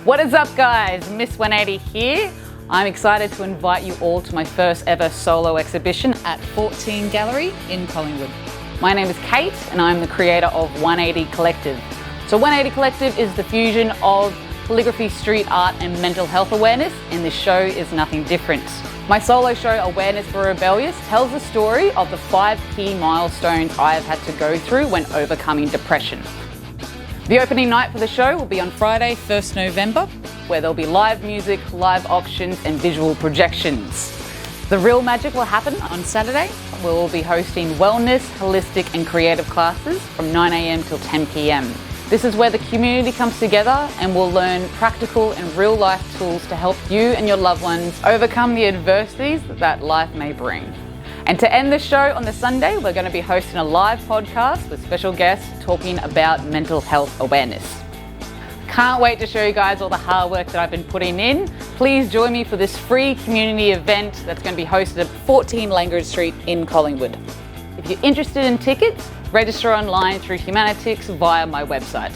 What is up, guys? Miss 180 here. I'm excited to invite you all to my first ever solo exhibition at 14 Gallery in Collingwood. My name is Kate and I'm the creator of 180 Collective. So 180 Collective is the fusion of calligraphy, street art and mental health awareness, and this show is nothing different. My solo show, Awareness for Rebellious, tells the story of the 5 key milestones I have had to go through when overcoming depression. The opening night for the show will be on Friday, 1st November, where there'll be live music, live auctions and visual projections. The real magic will happen on Saturday. We'll be hosting wellness, holistic and creative classes from 9 a.m. till 10 p.m. This is where the community comes together and we'll learn practical and real life tools to help you and your loved ones overcome the adversities that life may bring. And to end the show on the Sunday, we're going to be hosting a live podcast with special guests talking about mental health awareness. Can't wait to show you guys all the hard work that I've been putting in. Please join me for this free community event that's going to be hosted at 14 Langard Street in Collingwood. If you're interested in tickets, register online through Humanitix via my website.